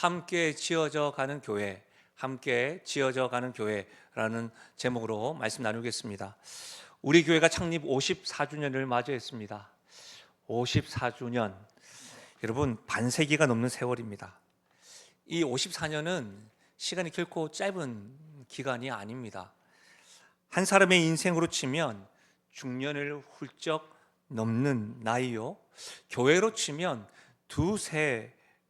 함께 지어져 가는 교회, 함께 지어져 가는 교회라는 제목으로 말씀 나누겠습니다. 우리 교회가 창립 54주년을 맞이했습니다. 54주년, 여러분 반세기가 넘는 세월입니다. 이 54년은 시간이 결코 짧은 기간이 아닙니다. 한 사람의 인생으로 치면 중년을 훌쩍 넘는 나이요, 교회로 치면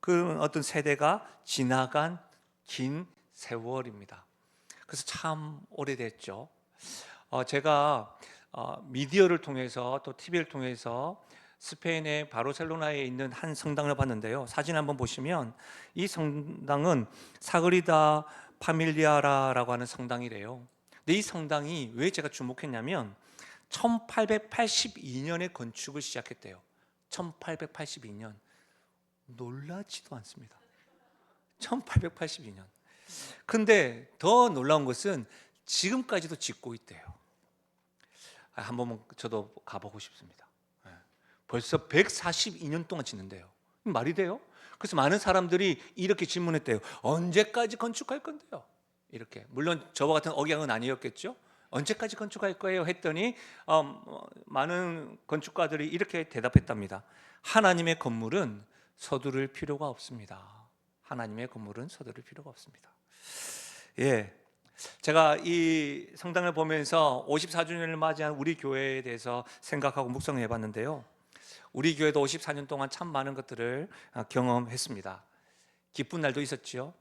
그 어떤 세대가 지나간 긴 세월입니다. 그래서 참 오래됐죠. 제가 미디어를 통해서 또 TV를 통해서 스페인의 바르셀로나에 있는 한 성당을 봤는데요. 사진 한번 보시면 이 성당은 사그리다 파밀리아라고 하는 성당이래요. 근데 이 성당이 왜 제가 주목했냐면 1882년에 건축을 시작했대요. 1882년. 놀라지도 않습니다. 1882년. 근데 더 놀라운 것은 지금까지도 짓고 있대요. 한번 저도 가보고 싶습니다. 벌써 142년 동안 짓는데요. 말이 돼요? 그래서 많은 사람들이 이렇게 질문했대요. 언제까지 건축할 건데요? 이렇게. 물론 저와 같은 억양은 아니었겠죠. 언제까지 건축할 거예요? 했더니 많은 건축가들이 이렇게 대답했답니다. 하나님의 건물은 서두를 필요가 없습니다. 하나님의 건물은 서두를 필요가 없습니다. 예, 제가 이 성당을 보면서 54주년을 맞이한 우리 교회에 대해서 생각하고 묵상을 해봤는데요. 우리 교회도 54년 동안 참 많은 것들을 경험했습니다. 기쁜 날도 있었죠.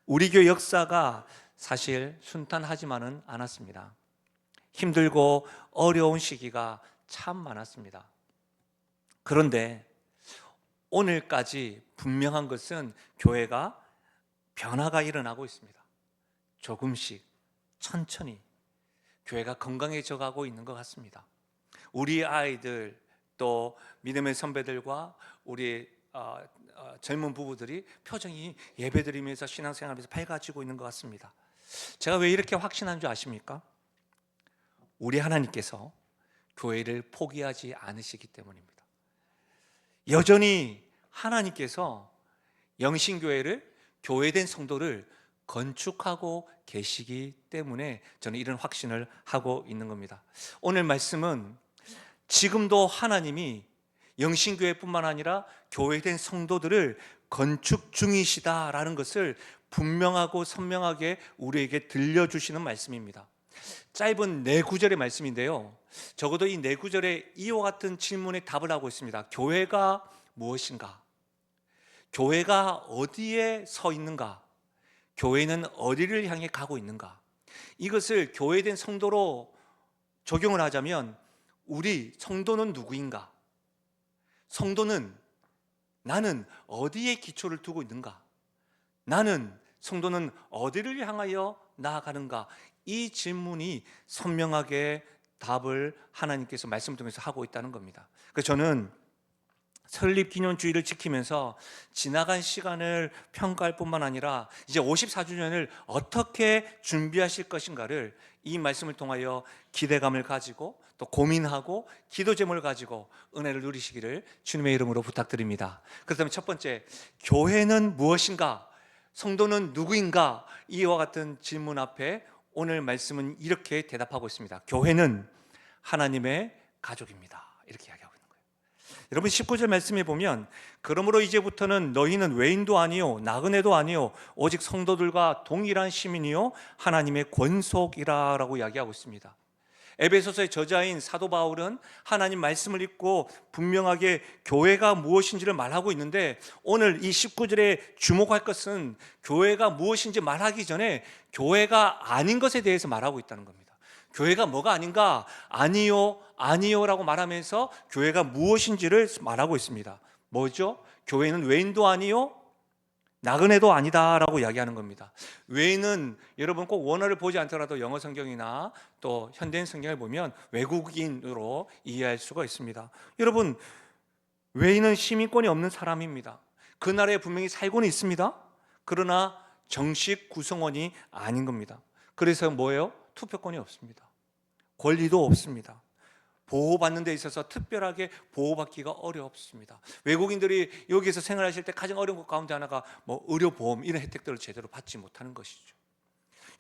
우리 교회 역사가 사실 순탄하지만은 않았습니다. 힘들고 어려운 시기가 참 많았습니다. 그런데 오늘까지 분명한 것은 교회가 변화가 일어나고 있습니다. 조금씩 천천히 교회가 건강해져 가고 있는 것 같습니다. 우리 아이들 또 믿음의 선배들과 우리 젊은 부부들이 표정이 예배드리면서 신앙생활하면서 밝아지고 있는 것 같습니다. 제가 왜 이렇게 확신한 줄 아십니까? 우리 하나님께서 교회를 포기하지 않으시기 때문입니다. 여전히 하나님께서 영신교회를, 교회된 성도를 건축하고 계시기 때문에 저는 이런 확신을 하고 있는 겁니다. 오늘 말씀은 지금도 하나님이 영신교회뿐만 아니라 교회된 성도들을 건축 중이시다라는 것을 분명하고 선명하게 우리에게 들려주시는 말씀입니다. 짧은 4구절의 말씀인데요, 적어도 이 4구절에 이와 같은 질문에 답을 하고 있습니다. 교회가 무엇인가? 교회가 어디에 서 있는가? 교회는 어디를 향해 가고 있는가? 이것을 교회된 성도로 적용을 하자면 우리 성도는 누구인가? 성도는 나는 어디에 기초를 두고 있는가? 나는 성도는 어디를 향하여 나아가는가? 이 질문이 선명하게 답을 하나님께서 말씀을 통해서 하고 있다는 겁니다. 그래서 저는 설립기념주의를 지키면서 지나간 시간을 평가할 뿐만 아니라 이제 54주년을 어떻게 준비하실 것인가를 이 말씀을 통하여 기대감을 가지고 또 고민하고 기도 제목을 가지고 은혜를 누리시기를 주님의 이름으로 부탁드립니다. 그렇다면 첫 번째, 교회는 무엇인가? 성도는 누구인가? 이와 같은 질문 앞에 오늘 말씀은 이렇게 대답하고 있습니다. 교회는 하나님의 가족입니다. 이렇게 이야기하고 있는 거예요. 여러분 19절 말씀에 보면 그러므로 이제부터는 너희는 외인도 아니요 나그네도 아니요 오직 성도들과 동일한 시민이요 하나님의 권속이라 라고 이야기하고 있습니다. 에베소서의 저자인 사도 바울은 하나님 말씀을 읽고 분명하게 교회가 무엇인지를 말하고 있는데 오늘 이 19절에 주목할 것은 교회가 무엇인지 말하기 전에 교회가 아닌 것에 대해서 말하고 있다는 겁니다. 교회가 뭐가 아닌가? 아니요, 아니요라고 말하면서 교회가 무엇인지를 말하고 있습니다. 뭐죠? 교회는 외인도 아니요 나그네도 아니다라고 이야기하는 겁니다. 외인은 여러분 꼭 원어를 보지 않더라도 영어 성경이나 또 현대인 성경을 보면 외국인으로 이해할 수가 있습니다. 여러분, 외인은 시민권이 없는 사람입니다. 그 나라에 분명히 살고는 있습니다. 그러나 정식 구성원이 아닌 겁니다. 그래서 뭐예요? 투표권이 없습니다. 권리도 없습니다. 보호받는 데 있어서 특별하게 보호받기가 어렵습니다. 외국인들이 여기에서 생활하실 때 가장 어려운 것 가운데 하나가 뭐 의료보험 이런 혜택들을 제대로 받지 못하는 것이죠.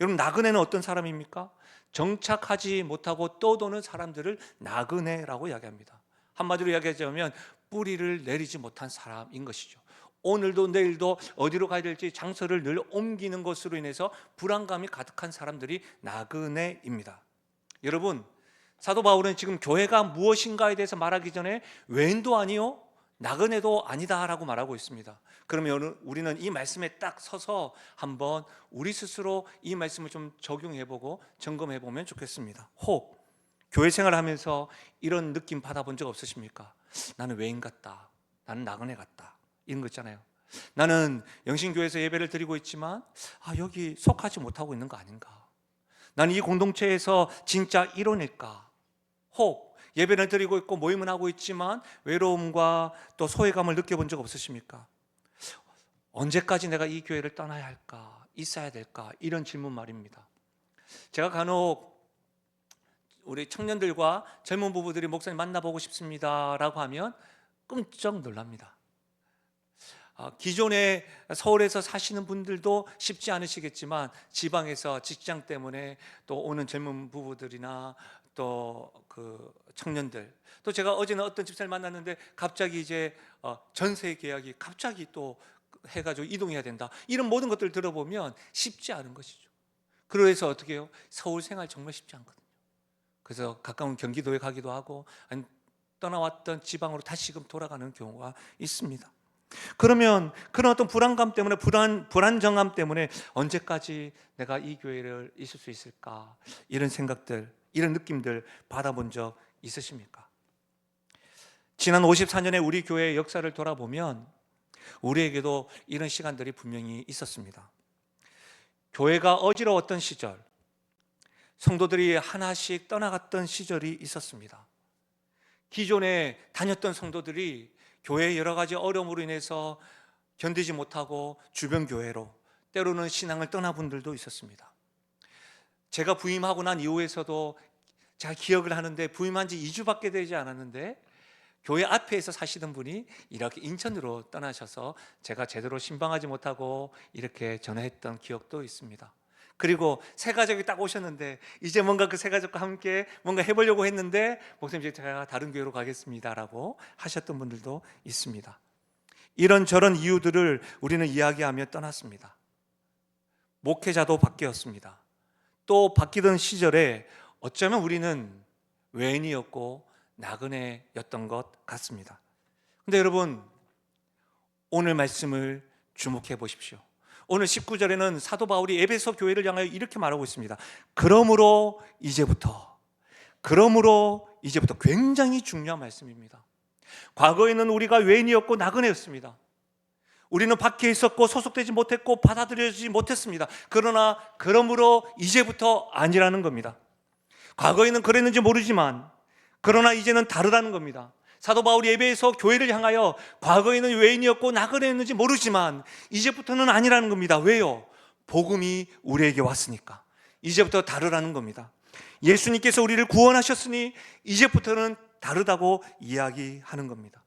여러분, 나그네는 어떤 사람입니까? 정착하지 못하고 떠도는 사람들을 나그네라고 이야기합니다. 한마디로 이야기하자면 뿌리를 내리지 못한 사람인 것이죠. 오늘도 내일도 어디로 가야 될지 장소를 늘 옮기는 것으로 인해서 불안감이 가득한 사람들이 나그네입니다. 여러분, 사도 바울은 지금 교회가 무엇인가에 대해서 말하기 전에 외인도 아니요 나그네도 아니다라고 말하고 있습니다. 그러면 우리는 이 말씀에 딱 서서 한번 우리 스스로 이 말씀을 좀 적용해보고 점검해보면 좋겠습니다. 혹 교회 생활하면서 이런 느낌 받아본 적 없으십니까? 나는 외인 같다, 나는 나그네 같다, 이런 거 있잖아요. 나는 영신교회에서 예배를 드리고 있지만 여기 속하지 못하고 있는 거 아닌가? 나는 이 공동체에서 진짜 일원일까? 혹 예배를 드리고 있고 모임은 하고 있지만 외로움과 또 소외감을 느껴본 적 없으십니까? 언제까지 내가 이 교회를 떠나야 할까? 있어야 될까? 이런 질문 말입니다. 제가 간혹 우리 청년들과 젊은 부부들이 목사님 만나보고 싶습니다 라고 하면 끔쩍 놀랍니다. 기존에 서울에서 사시는 분들도 쉽지 않으시겠지만 지방에서 직장 때문에 또 오는 젊은 부부들이나 또 그 청년들, 또 제가 어제는 어떤 집사를 만났는데 갑자기 이제 전세 계약이 갑자기 또 해가지고 이동해야 된다, 이런 모든 것들을 들어보면 쉽지 않은 것이죠. 그래서 어떻게 해요? 서울 생활 정말 쉽지 않거든요. 그래서 가까운 경기도에 가기도 하고 아니 떠나왔던 지방으로 다시금 돌아가는 경우가 있습니다. 그러면 그런 어떤 불안감 때문에 불안정함 때문에 언제까지 내가 이 교회를 있을 수 있을까? 이런 생각들, 이런 느낌들 받아본 적 있으십니까? 지난 54년의 우리 교회의 역사를 돌아보면 우리에게도 이런 시간들이 분명히 있었습니다. 교회가 어지러웠던 시절, 성도들이 하나씩 떠나갔던 시절이 있었습니다. 기존에 다녔던 성도들이 교회의 여러 가지 어려움으로 인해서 견디지 못하고 주변 교회로, 때로는 신앙을 떠난 분들도 있었습니다. 제가 부임하고 난 이후에서도 제가 기억을 하는데 부임한 지 2주밖에 되지 않았는데 교회 앞에서 사시던 분이 이렇게 인천으로 떠나셔서 제가 제대로 신방하지 못하고 이렇게 전화했던 기억도 있습니다. 그리고 새 가족이 딱 오셨는데 이제 뭔가 그 새 가족과 함께 뭔가 해보려고 했는데 목사님 제가 다른 교회로 가겠습니다라고 하셨던 분들도 있습니다. 이런저런 이유들을 우리는 이야기하며 떠났습니다. 목회자도 바뀌었습니다. 또 바뀌던 시절에 어쩌면 우리는 외인이었고 나그네였던 것 같습니다. 근데 여러분, 오늘 말씀을 주목해 보십시오. 오늘 19절에는 사도 바울이 에베소 교회를 향하여 이렇게 말하고 있습니다. 그러므로 이제부터 굉장히 중요한 말씀입니다. 과거에는 우리가 외인이었고 나그네였습니다. 우리는 밖에 있었고 소속되지 못했고 받아들여지지 못했습니다. 그러므로 이제부터 아니라는 겁니다. 과거에는 그랬는지 모르지만 그러나 이제는 다르다는 겁니다. 사도 바울이 에베소 교회를 향하여 과거에는 외인이었고 나그네였는지 모르지만 이제부터는 아니라는 겁니다. 왜요? 복음이 우리에게 왔으니까. 이제부터 다르라는 겁니다. 예수님께서 우리를 구원하셨으니 이제부터는 다르다고 이야기하는 겁니다.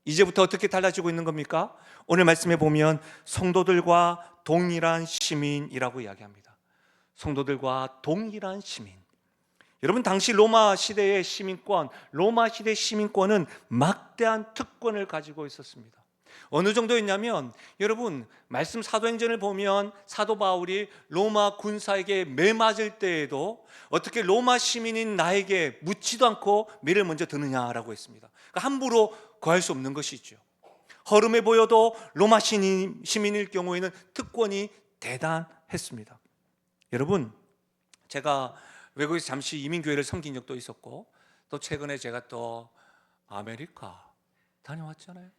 이제부터 어떻게 달라지고 있는 겁니까? 오늘 말씀에 보면 성도들과 동일한 시민이라고 이야기합니다. 성도들과 동일한 시민. 여러분, 당시 로마 시대의 시민권, 로마 시대 시민권은 막대한 특권을 가지고 있었습니다. 어느 정도였냐면 여러분, 말씀 사도행전을 보면 사도 바울이 로마 군사에게 매 맞을 때에도 어떻게 로마 시민인 나에게 묻지도 않고 매를 먼저 드느냐라고 했습니다. 그러니까 함부로 구할 수 없는 것이죠. 허름해 보여도 로마 시민일 경우에는 특권이 대단했습니다. 여러분, 제가 외국에서 잠시 이민교회를 섬긴 적도 있었고 또 최근에 제가 또 아메리카 다녀왔잖아요.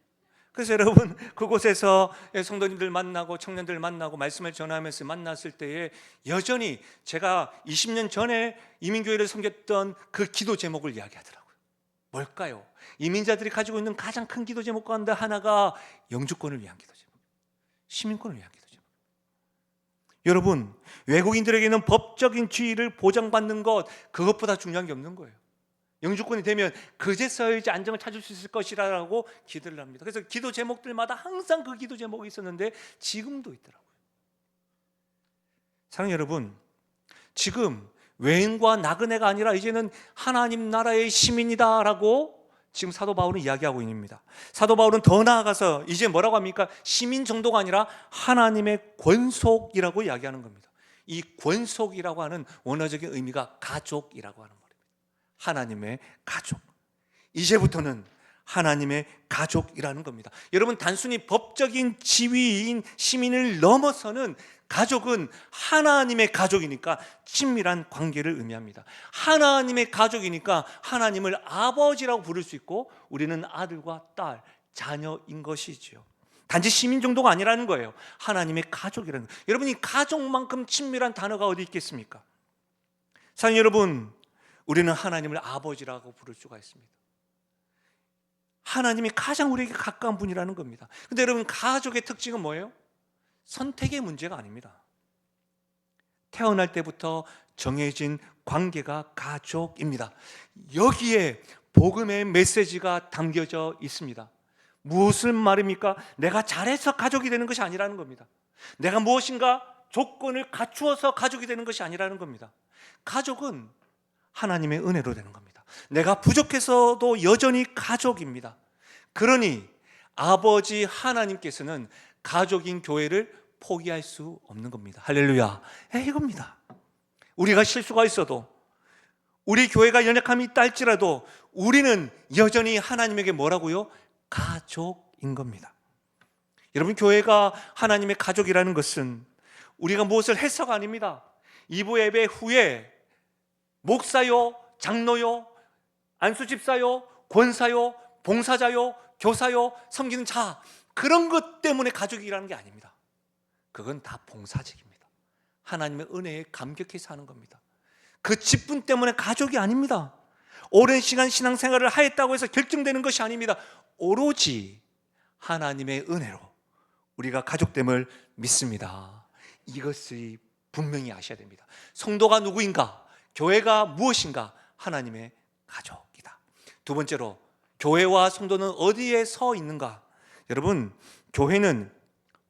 그래서 여러분, 그곳에서 성도님들 만나고 청년들 만나고 말씀을 전하면서 만났을 때에 여전히 제가 20년 전에 이민교회를 섬겼던 그 기도 제목을 이야기하더라고요. 뭘까요? 이민자들이 가지고 있는 가장 큰 기도 제목 가운데 하나가 영주권을 위한 기도 제목, 시민권을 위한 기도 제목. 여러분, 외국인들에게는 법적인 지위를 보장받는 것, 그것보다 중요한 게 없는 거예요. 영주권이 되면 그제서야지 안정을 찾을 수 있을 것이라고 기도를 합니다. 그래서 기도 제목들마다 항상 그 기도 제목이 있었는데 지금도 있더라고요. 사랑하는 여러분, 지금 외인과 나그네가 아니라 이제는 하나님 나라의 시민이다라고 지금 사도 바울은 이야기하고 있습니다. 사도 바울은 더 나아가서 이제 뭐라고 합니까? 시민 정도가 아니라 하나님의 권속이라고 이야기하는 겁니다. 이 권속이라고 하는 원어적인 의미가 가족이라고 하는 말입니다. 하나님의 가족. 이제부터는 하나님의 가족이라는 겁니다. 여러분, 단순히 법적인 지위인 시민을 넘어서는 가족은 하나님의 가족이니까 친밀한 관계를 의미합니다. 하나님의 가족이니까 하나님을 아버지라고 부를 수 있고 우리는 아들과 딸, 자녀인 것이지요. 단지 시민 정도가 아니라는 거예요. 하나님의 가족이라는 거예요. 여러분, 이 가족만큼 친밀한 단어가 어디 있겠습니까? 사랑하는 여러분, 우리는 하나님을 아버지라고 부를 수가 있습니다. 하나님이 가장 우리에게 가까운 분이라는 겁니다. 근데 여러분, 가족의 특징은 뭐예요? 선택의 문제가 아닙니다. 태어날 때부터 정해진 관계가 가족입니다. 여기에 복음의 메시지가 담겨져 있습니다. 무엇을 말입니까? 내가 잘해서 가족이 되는 것이 아니라는 겁니다. 내가 무엇인가 조건을 갖추어서 가족이 되는 것이 아니라는 겁니다. 가족은 하나님의 은혜로 되는 겁니다. 내가 부족해서도 여전히 가족입니다. 그러니 아버지 하나님께서는 가족인 교회를 포기할 수 없는 겁니다. 할렐루야. 이겁니다. 우리가 실수가 있어도, 우리 교회가 연약함이 있다 할지라도 우리는 여전히 하나님에게 뭐라고요? 가족인 겁니다. 여러분, 교회가 하나님의 가족이라는 것은 우리가 무엇을 해서가 아닙니다. 2부 예배 후에 목사요, 장로요, 안수집사요, 권사요, 봉사자요, 교사요, 섬기는 자, 그런 것 때문에 가족이라는 게 아닙니다. 그건 다 봉사직입니다. 하나님의 은혜에 감격해서 하는 겁니다. 그 직분 때문에 가족이 아닙니다. 오랜 시간 신앙생활을 하였다고 해서 결정되는 것이 아닙니다. 오로지 하나님의 은혜로 우리가 가족됨을 믿습니다. 이것을 분명히 아셔야 됩니다. 성도가 누구인가? 교회가 무엇인가? 하나님의 가족이다. 두 번째로, 교회와 성도는 어디에 서 있는가? 여러분, 교회는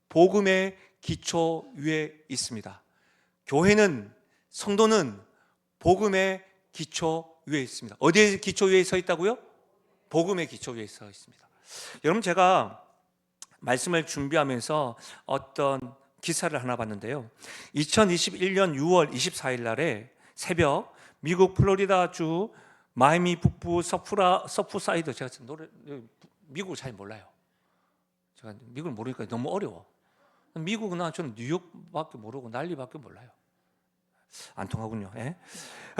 복음의 기초 위에 있습니다. 교회는, 성도는 복음의 기초 위에 있습니다. 어디에 기초 위에 서 있다고요? 복음의 기초 위에 서 있습니다. 여러분, 제가 말씀을 준비하면서 어떤 기사를 하나 봤는데요. 2021년 6월 24일 날에 새벽 미국 플로리다주 마이애미 북부 서프사이드, 제가 미국을 잘 몰라요. 제가 미국을 모르니까 너무 어려워. 미국은 저는 뉴욕밖에 모르고 난리밖에 몰라요. 안 통하군요. 예?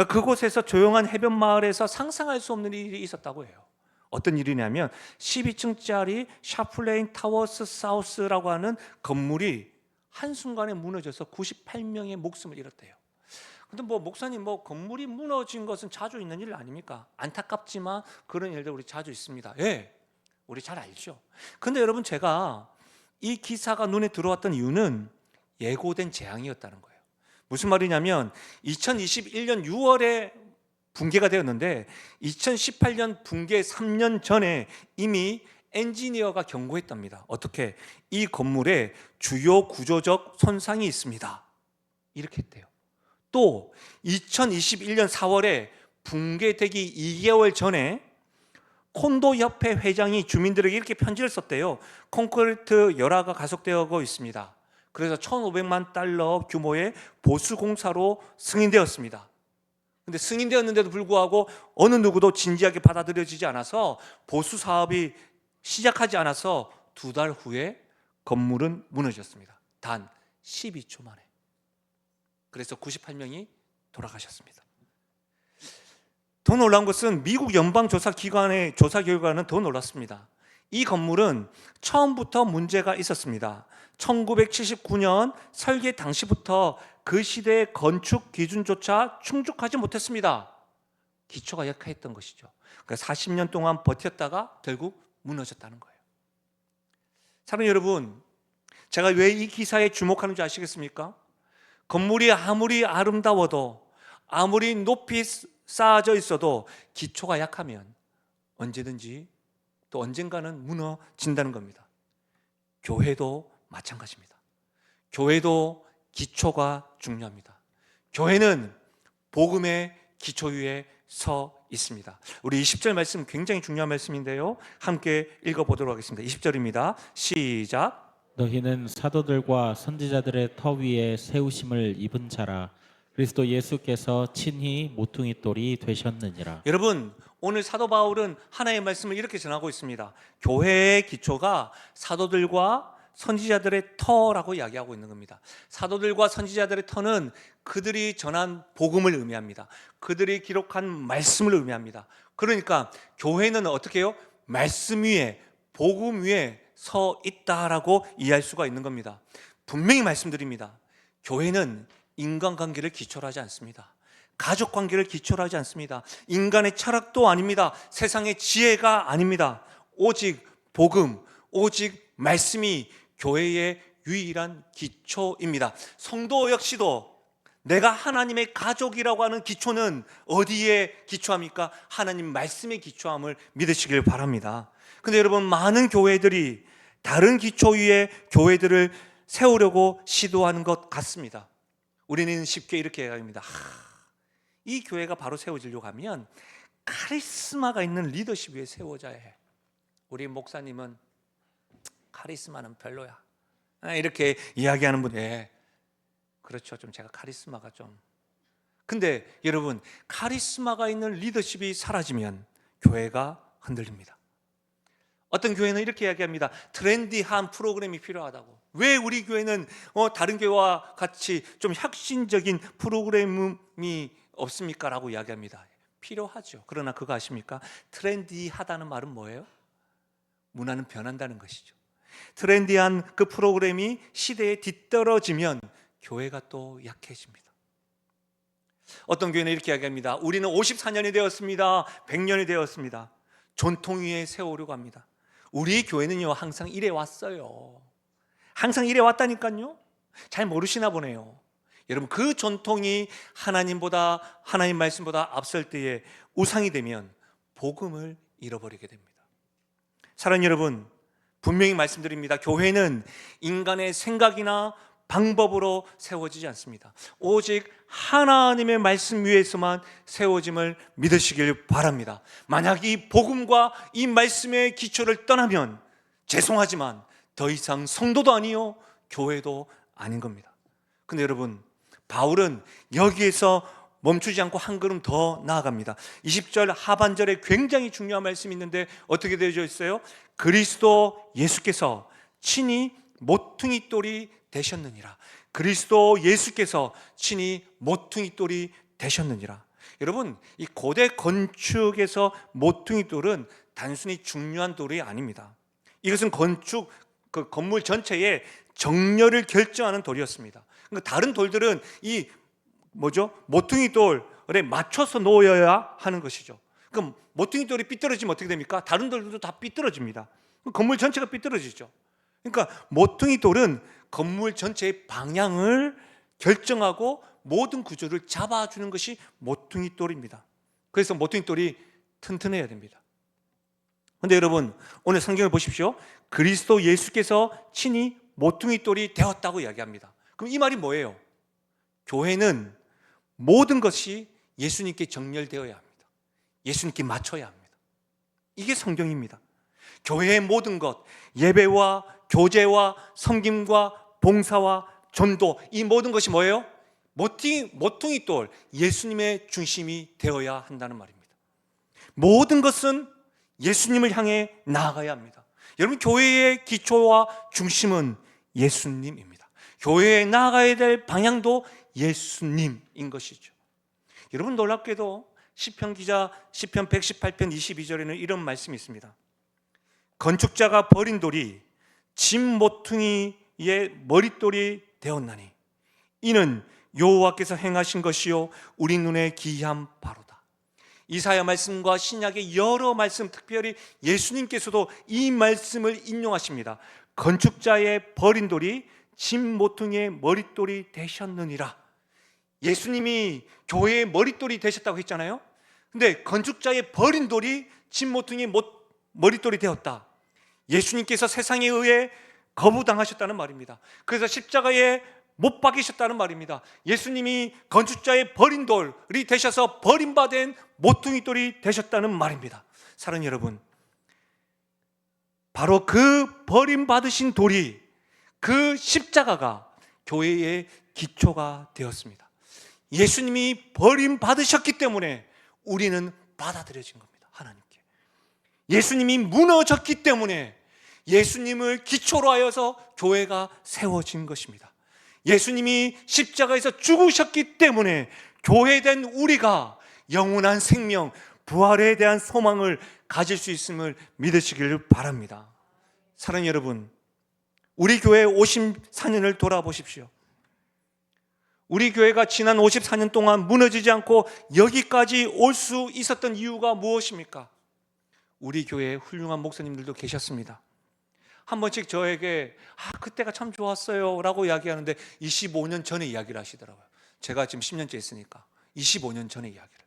그곳에서 조용한 해변 마을에서 상상할 수 없는 일이 있었다고 해요. 어떤 일이냐면 12층짜리 샤플레인 타워스 사우스라고 하는 건물이 한순간에 무너져서 98명의 목숨을 잃었대요. 근데 목사님, 건물이 무너진 것은 자주 있는 일 아닙니까? 안타깝지만 그런 일들 우리 자주 있습니다. 예, 우리 잘 알죠. 근데 여러분, 제가 이 기사가 눈에 들어왔던 이유는 예고된 재앙이었다는 거예요. 무슨 말이냐면 2021년 6월에 붕괴가 되었는데 2018년 붕괴 3년 전에 이미 엔지니어가 경고했답니다. 어떻게? 이 건물에 주요 구조적 손상이 있습니다. 이렇게 했대요. 또 2021년 4월에 붕괴되기 2개월 전에 콘도 협회 회장이 주민들에게 이렇게 편지를 썼대요. 콘크리트 열화가 가속되고 있습니다. 그래서 1,500만 달러 규모의 보수 공사로 승인되었습니다. 근데 승인되었는데도 불구하고 어느 누구도 진지하게 받아들여지지 않아서 보수 사업이 시작하지 않아서 2달 후에 건물은 무너졌습니다. 단 12초 만에. 그래서 98명이 돌아가셨습니다. 더 놀라운 것은 미국 연방조사기관의 조사 결과는 더 놀랐습니다. 이 건물은 처음부터 문제가 있었습니다. 1979년 설계 당시부터 그 시대의 건축 기준조차 충족하지 못했습니다. 기초가 약했던 것이죠. 그러니까 40년 동안 버텼다가 결국 무너졌다는 거예요. 사랑하는 여러분, 제가 왜 이 기사에 주목하는지 아시겠습니까? 건물이 아무리 아름다워도, 아무리 높이 쌓아져 있어도 기초가 약하면 언제든지 또 언젠가는 무너진다는 겁니다. 교회도 마찬가지입니다. 교회도 기초가 중요합니다. 교회는 복음의 기초 위에 서 있습니다. 우리 20절 말씀 굉장히 중요한 말씀인데요, 함께 읽어보도록 하겠습니다. 20절입니다. 시작. 너희는 사도들과 선지자들의 터 위에 세우심을 입은 자라. 그리스도 예수께서 친히 모퉁이 돌이 되셨느니라. 여러분, 오늘 사도 바울은 하나님의 말씀을 이렇게 전하고 있습니다. 교회의 기초가 사도들과 선지자들의 터라고 이야기하고 있는 겁니다. 사도들과 선지자들의 터는 그들이 전한 복음을 의미합니다. 그들이 기록한 말씀을 의미합니다. 그러니까 교회는 어떻게 해요? 말씀 위에, 복음 위에 서 있다라고 이해할 수가 있는 겁니다. 분명히 말씀드립니다. 교회는 인간관계를 기초로 하지 않습니다. 가족관계를 기초로 하지 않습니다. 인간의 철학도 아닙니다. 세상의 지혜가 아닙니다. 오직 복음, 오직 말씀이 교회의 유일한 기초입니다. 성도 역시도 내가 하나님의 가족이라고 하는 기초는 어디에 기초합니까? 하나님 말씀의 기초함을 믿으시길 바랍니다. 근데 여러분, 많은 교회들이 다른 기초 위에 교회들을 세우려고 시도하는 것 같습니다. 우리는 쉽게 이렇게 얘기합니다. 이 교회가 바로 세워지려고 하면 카리스마가 있는 리더십 위에 세워져야 해. 우리 목사님은 카리스마는 별로야, 이렇게 이야기하는 분이, 그렇죠, 좀 제가 카리스마가 좀. 근데 여러분, 카리스마가 있는 리더십이 사라지면 교회가 흔들립니다. 어떤 교회는 이렇게 이야기합니다. 트렌디한 프로그램이 필요하다고. 왜 우리 교회는 다른 교회와 같이 좀 혁신적인 프로그램이 없습니까? 라고 이야기합니다. 필요하죠. 그러나 그거 아십니까? 트렌디하다는 말은 뭐예요? 문화는 변한다는 것이죠. 트렌디한 그 프로그램이 시대에 뒤떨어지면 교회가 또 약해집니다. 어떤 교회는 이렇게 이야기합니다. 우리는 54년이 되었습니다. 100년이 되었습니다. 전통 위에 세우려고 합니다. 우리 교회는요, 항상 이래 왔어요. 항상 이래 왔다니까요. 잘 모르시나 보네요. 여러분, 그 전통이 하나님 말씀보다 앞설 때에 우상이 되면 복음을 잃어버리게 됩니다. 사랑하는 여러분, 분명히 말씀드립니다. 교회는 인간의 생각이나 방법으로 세워지지 않습니다. 오직 하나님의 말씀 위에서만 세워짐을 믿으시길 바랍니다. 만약 이 복음과 이 말씀의 기초를 떠나면 죄송하지만 더 이상 성도도 아니요, 교회도 아닌 겁니다. 근데 여러분, 바울은 여기에서 멈추지 않고 한 걸음 더 나아갑니다. 20절 하반절에 굉장히 중요한 말씀이 있는데 어떻게 되어져 있어요? 그리스도 예수께서 친히 모퉁이 돌이 되셨느니라. 그리스도 예수께서 친히 모퉁이 돌이 되셨느니라. 여러분, 이 고대 건축에서 모퉁이 돌은 단순히 중요한 돌이 아닙니다. 이것은 그 건물 전체의 정렬을 결정하는 돌이었습니다. 그러니까 다른 돌들은 이 모퉁이 돌에 맞춰서 놓여야 하는 것이죠. 그럼 모퉁이 돌이 삐뚤어지면 어떻게 됩니까? 다른 돌들도 다 삐뚤어집니다. 건물 전체가 삐뚤어지죠. 그러니까 모퉁이 돌은 건물 전체의 방향을 결정하고 모든 구조를 잡아주는 것이 모퉁이 돌입니다. 그래서 모퉁이 돌이 튼튼해야 됩니다. 그런데 여러분, 오늘 성경을 보십시오. 그리스도 예수께서 친히 모퉁이 돌이 되었다고 이야기합니다. 그럼 이 말이 뭐예요? 교회는 모든 것이 예수님께 정렬되어야 합니다. 예수님께 맞춰야 합니다. 이게 성경입니다. 교회의 모든 것, 예배와 교제와 섬김과 봉사와 전도, 이 모든 것이 뭐예요? 모퉁이 돌, 예수님의 중심이 되어야 한다는 말입니다. 모든 것은 예수님을 향해 나아가야 합니다. 여러분, 교회의 기초와 중심은 예수님입니다. 교회에 나아가야 될 방향도 예수님인 것이죠. 여러분, 놀랍게도 시편 기자 시편 118편 22절에는 이런 말씀이 있습니다. 건축자가 버린 돌이 집 모퉁이의 머릿돌이 되었나니 이는 여호와께서 행하신 것이요 우리 눈에 기이한 바로다. 이사야 말씀과 신약의 여러 말씀, 특별히 예수님께서도 이 말씀을 인용하십니다. 건축자의 버린 돌이 집 모퉁이의 머릿돌이 되셨느니라. 예수님이 교회의 머릿돌이 되셨다고 했잖아요. 근데 건축자의 버린 돌이 진 모퉁이 머릿돌이 되었다. 예수님께서 세상에 의해 거부당하셨다는 말입니다. 그래서 십자가에 못 박이셨다는 말입니다. 예수님이 건축자의 버린 돌이 되셔서 버림받은 모퉁이 돌이 되셨다는 말입니다. 사랑하는 여러분, 바로 그 버림받으신 돌이, 그 십자가가 교회의 기초가 되었습니다. 예수님이 버림받으셨기 때문에 우리는 받아들여진 겁니다. 하나님께. 예수님이 무너졌기 때문에 예수님을 기초로 하여서 교회가 세워진 것입니다. 예수님이 십자가에서 죽으셨기 때문에 교회된 우리가 영원한 생명, 부활에 대한 소망을 가질 수 있음을 믿으시길 바랍니다. 사랑하는 여러분, 우리 교회 54년을 돌아보십시오. 우리 교회가 지난 54년 동안 무너지지 않고 여기까지 올 수 있었던 이유가 무엇입니까? 우리 교회에 훌륭한 목사님들도 계셨습니다. 한 번씩 저에게 그때가 참 좋았어요 라고 이야기하는데 25년 전에 이야기를 하시더라고요. 제가 지금 10년째 있으니까 25년 전에 이야기를.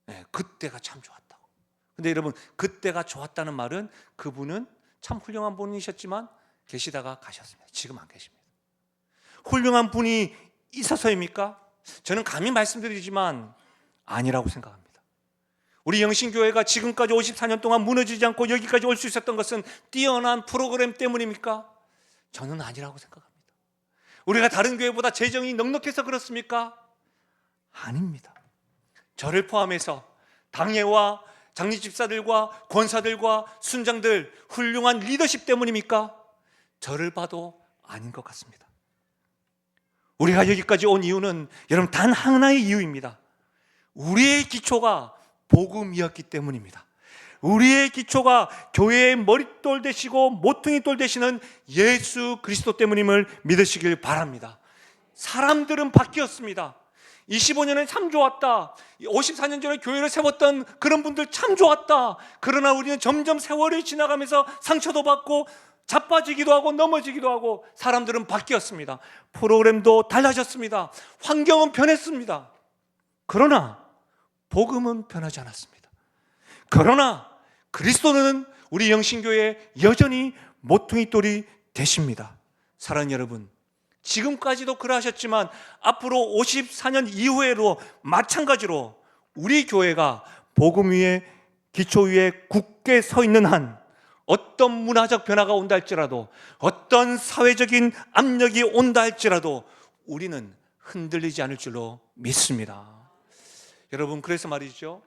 네, 그때가 참 좋았다고. 근데 여러분, 그때가 좋았다는 말은 그분은 참 훌륭한 분이셨지만 계시다가 가셨습니다. 지금 안 계십니다. 훌륭한 분이 있어서입니까? 저는 감히 말씀드리지만 아니라고 생각합니다. 우리 영신교회가 지금까지 54년 동안 무너지지 않고 여기까지 올 수 있었던 것은 뛰어난 프로그램 때문입니까? 저는 아니라고 생각합니다. 우리가 다른 교회보다 재정이 넉넉해서 그렇습니까? 아닙니다. 저를 포함해서 당회와 장로집사들과 권사들과 순장들 훌륭한 리더십 때문입니까? 저를 봐도 아닌 것 같습니다. 우리가 여기까지 온 이유는 여러분 단 하나의 이유입니다. 우리의 기초가 복음이었기 때문입니다. 우리의 기초가 교회의 머릿돌 되시고 모퉁이돌 되시는 예수 그리스도 때문임을 믿으시길 바랍니다. 사람들은 바뀌었습니다. 25년에 참 좋았다. 54년 전에 교회를 세웠던 그런 분들 참 좋았다. 그러나 우리는 점점 세월이 지나가면서 상처도 받고 자빠지기도 하고 넘어지기도 하고 사람들은 바뀌었습니다. 프로그램도 달라졌습니다. 환경은 변했습니다. 그러나 복음은 변하지 않았습니다. 그러나 그리스도는 우리 영신교회에 여전히 모퉁이돌이 되십니다. 사랑하는 여러분, 지금까지도 그러하셨지만 앞으로 54년 이후에도 마찬가지로 우리 교회가 복음 위에 기초 위에 굳게 서 있는 한 어떤 문화적 변화가 온다 할지라도 어떤 사회적인 압력이 온다 할지라도 우리는 흔들리지 않을 줄로 믿습니다. 여러분, 그래서 말이죠,